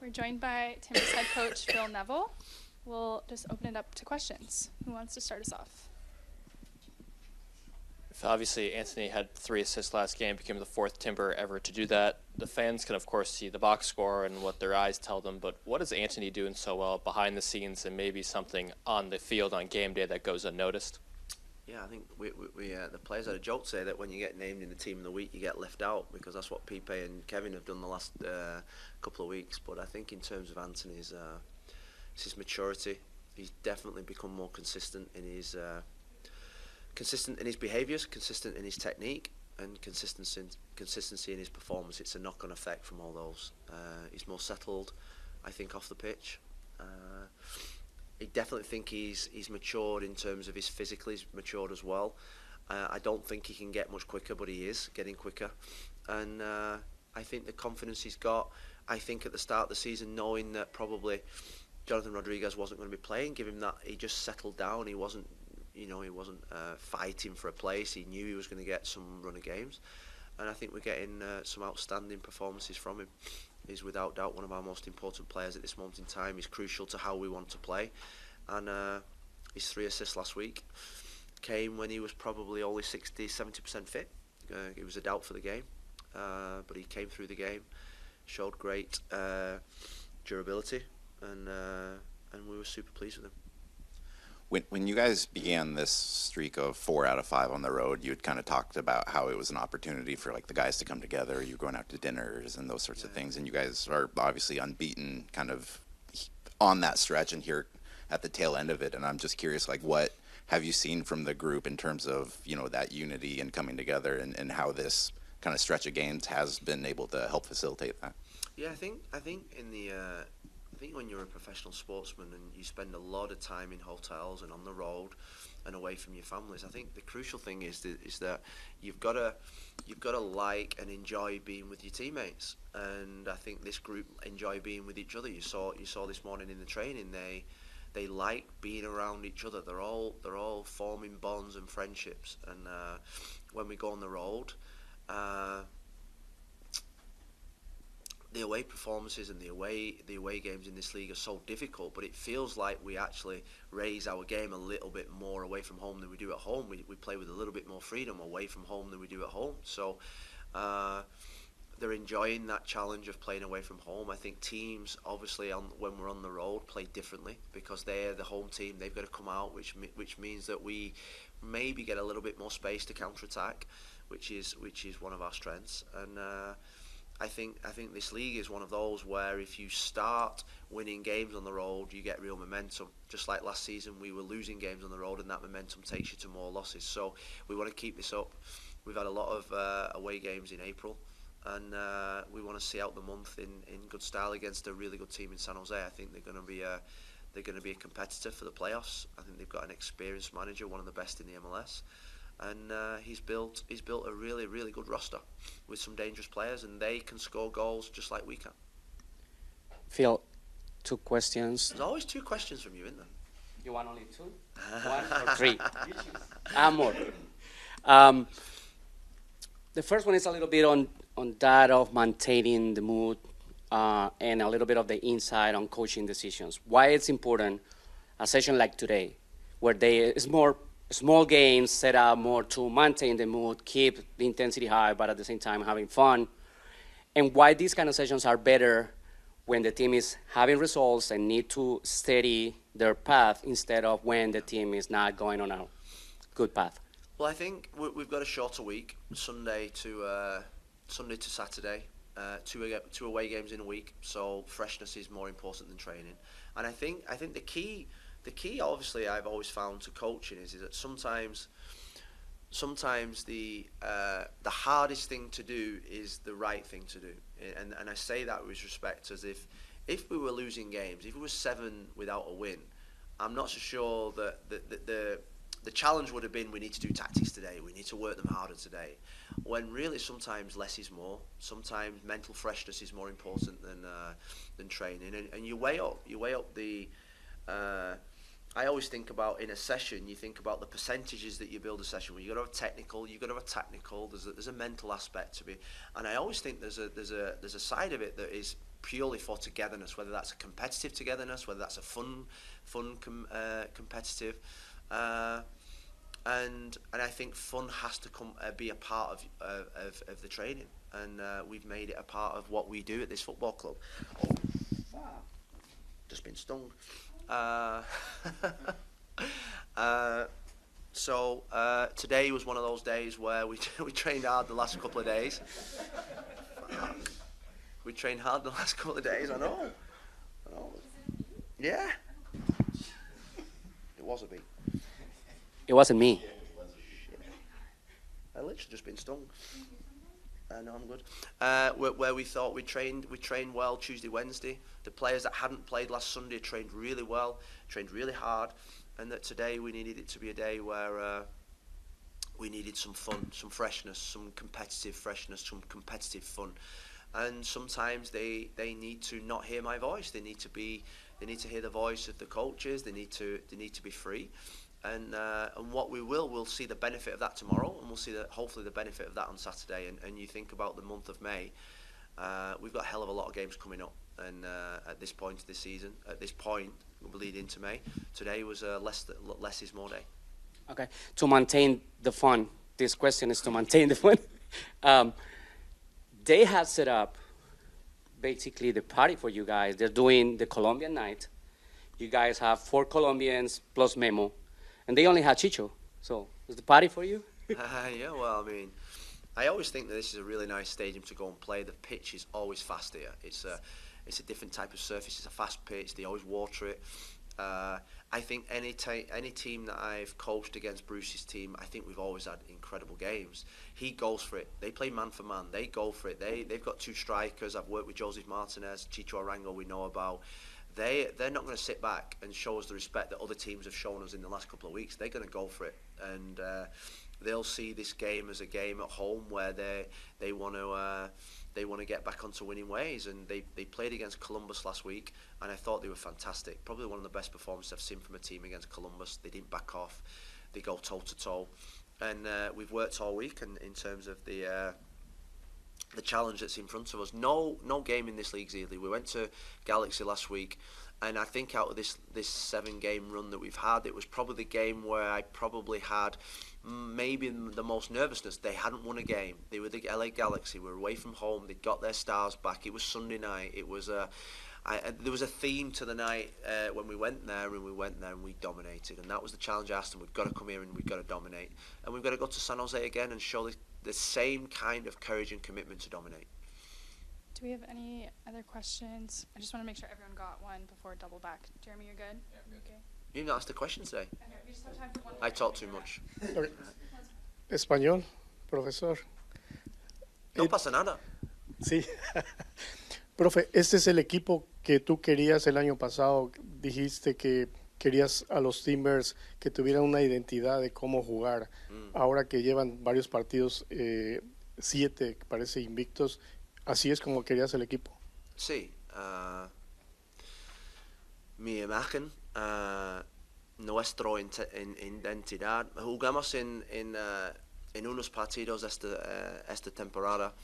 We're joined by Timbers head coach Phil Neville. We'll just open it up to questions. Who wants to start us off? Obviously, Antony had 3 assists last game, became the 4th Timber ever to do that. The fans can, of course, see the box score and what their eyes tell them, but what is Antony doing so well behind the scenes and maybe something on the field on game day that goes unnoticed? Yeah, I think we the players had a joke say that when you get named in the team of the week, you get left out, because that's what Pipe and Kevin have done the last couple of weeks. But I think in terms of Antony's it's his maturity. He's definitely become more consistent in his behaviours, consistent in his technique, and consistency in his performance. It's a knock-on effect from all those. He's more settled, I think, off the pitch. I definitely think he's matured in terms of his physical. He's matured as well. I don't think he can get much quicker, but he is getting quicker. And I think the confidence he's got, I think at the start of the season, knowing that probably Jonathan Rodriguez wasn't going to be playing, give him that, he just settled down. He wasn't fighting for a place. He knew he was going to get some run of games. And I think we're getting some outstanding performances from him. He's without doubt one of our most important players at this moment in time. He's crucial to how we want to play. And his 3 assists last week came when he was probably only 60-70% fit. He was a doubt for the game, but he came through the game, showed great durability, and we were super pleased with him. When you guys began this streak of 4 out of 5 on the road, you had kind of talked about how it was an opportunity for like the guys to come together. You were going out to dinners and those sorts of things, and you guys are obviously unbeaten kind of on that stretch and here at the tail end of it. And I'm just curious, like, what have you seen from the group in terms of, you know, that unity and coming together, and how this kind of stretch of games has been able to help facilitate that? Yeah, I think when you're a professional sportsman and you spend a lot of time in hotels and on the road and away from your families, I think the crucial thing is that you've got to like and enjoy being with your teammates. And I think this group enjoy being with each other. You saw this morning in the training, they like being around each other. They're all forming bonds and friendships. And when we go on the road, the away performances and the away games in this league are so difficult, but it feels like we actually raise our game a little bit more away from home than we do at home. We play with a little bit more freedom away from home than we do at home. So they're enjoying that challenge of playing away from home. I think teams, obviously, when we're on the road, play differently because they're the home team. They've got to come out, which means that we maybe get a little bit more space to counter-attack, which is one of our strengths. And I think this league is one of those where if you start winning games on the road, you get real momentum. Just like last season, we were losing games on the road, and that momentum takes you to more losses. So we want to keep this up. We've had a lot of away games in April, and we want to see out the month in good style against a really good team in San Jose. I think they're going to be a competitor for the playoffs. I think they've got an experienced manager, one of the best in the MLS. And he's built a really, really good roster with some dangerous players, and they can score goals just like we can. Phil, 2 questions. There's always 2 questions from you, isn't there? You want only 2? 1 or 3? More. The first one is a little bit on that of maintaining the mood and a little bit of the insight on coaching decisions. Why it's important, a session like today, where it's more small games set up more to maintain the mood, keep the intensity high, but at the same time having fun. And why these kind of sessions are better when the team is having results and need to steady their path instead of when the team is not going on a good path. Well, I think we've got a shorter week, Sunday to Saturday, 2 away games in a week. So freshness is more important than training. And I think the key, obviously, I've always found to coaching is that sometimes the hardest thing to do is the right thing to do, and I say that with respect, as if we were losing games, if we were 7 without a win, I'm not so sure that the challenge would have been we need to do tactics today, we need to work them harder today, when really sometimes less is more. Sometimes mental freshness is more important than training, and you weigh up the. I always think about in a session, you think about the percentages that you build a session with. You've got to have technical, you've got to have tactical, there's a mental aspect to it. And I always think there's a side of it that is purely for togetherness, whether that's a competitive togetherness, whether that's a fun competitive, and I think fun has to be a part of the training, and we've made it a part of what we do at this football club. Oh, just been stung. So today was one of those days where we trained hard the last couple of days. We trained hard the last couple of days. I know. Yeah. It was a bit. It wasn't me. I literally just been stung. No, I'm good. Where we thought we trained well Tuesday, Wednesday. The players that hadn't played last Sunday trained really well, trained really hard, and that today we needed it to be a day where we needed some fun, some freshness, some competitive freshness, some competitive fun. And sometimes they need to not hear my voice. They need to hear the voice of the coaches. They need to be free. And what we'll see the benefit of that tomorrow, and we'll see hopefully the benefit of that on Saturday. And you think about the month of May, we've got a hell of a lot of games coming up. And at this point of the season, we'll lead into May. Today was less is more day. Okay, to maintain the fun. This question is to maintain the fun. They have set up basically the party for you guys. They're doing the Colombian night. You guys have 4 Colombians plus Memo. And they only had Chicho. So, is the party for you? Yeah, well, I mean, I always think that this is a really nice stadium to go and play. The pitch is always fast here. It's a different type of surface. It's a fast pitch. They always water it. I think any team that I've coached against Bruce's team, I think we've always had incredible games. He goes for it. They play man for man. They go for it. They've got 2 strikers. I've worked with Joseph Martinez, Chicho Arango we know about. They're not going to sit back and show us the respect that other teams have shown us in the last couple of weeks. They're going to go for it, and they'll see this game as a game at home where they want to get back onto winning ways. And they played against Columbus last week, and I thought they were fantastic. Probably one of the best performances I've seen from a team against Columbus. They didn't back off. They go toe to toe, and we've worked all week in terms of the challenge that's in front of us. No game in this league's easy. We went to Galaxy last week, and I think out of this 7-game run that we've had, it was probably the game where I probably had maybe the most nervousness. They hadn't won a game. They were the LA Galaxy. We were away from home. They'd got their stars back. It was Sunday night. It was there was a theme to the night when we went there, and we dominated. And that was the challenge I asked them. We've got to come here and we've got to dominate. And we've got to go to San Jose again and show the same kind of courage and commitment to dominate. Do we have any other questions? I just want to make sure everyone got one before double back. Jeremy, you're good? Yeah, I'm okay. You didn't ask the question today. Okay, we just have time for one. I talk too much. Español, profesor. No pasa nada. Sí. Profe, este es el equipo que tú querías el año pasado. Dijiste que querías a los Timbers que tuvieran una identidad de cómo jugar. Ahora que llevan varios partidos, 7 parece invictos, ¿así es como querías el equipo? Sí. Mi imagen, nuestra identidad. Jugamos en unos partidos esta temporada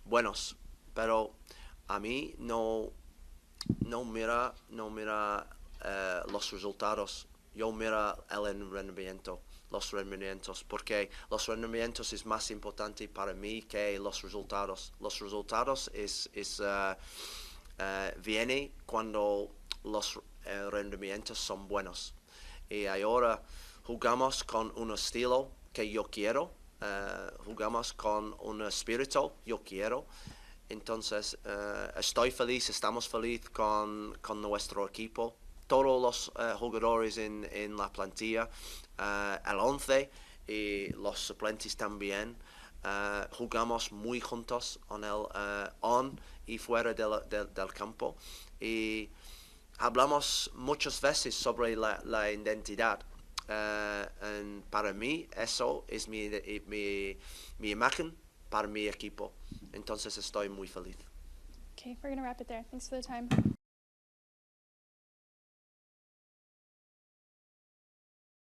buenos, pero a mí no mira los resultados. Yo miro el rendimiento, los rendimientos, porque los rendimientos es más importante para mí que los resultados. Los resultados viene cuando los rendimientos son buenos. Y ahora jugamos con un estilo que yo quiero, jugamos con un espíritu yo quiero. Entonces estoy feliz, estamos felices con nuestro equipo. Todos los jugadores en la plantilla, el 11 y los suplentes también, jugamos muy juntos on y fuera del campo, y hablamos muchas veces sobre la identidad. Para mí eso es mi imagen para mi equipo. Entonces estoy muy feliz. Okay, we're going to wrap it there. Thanks for the time.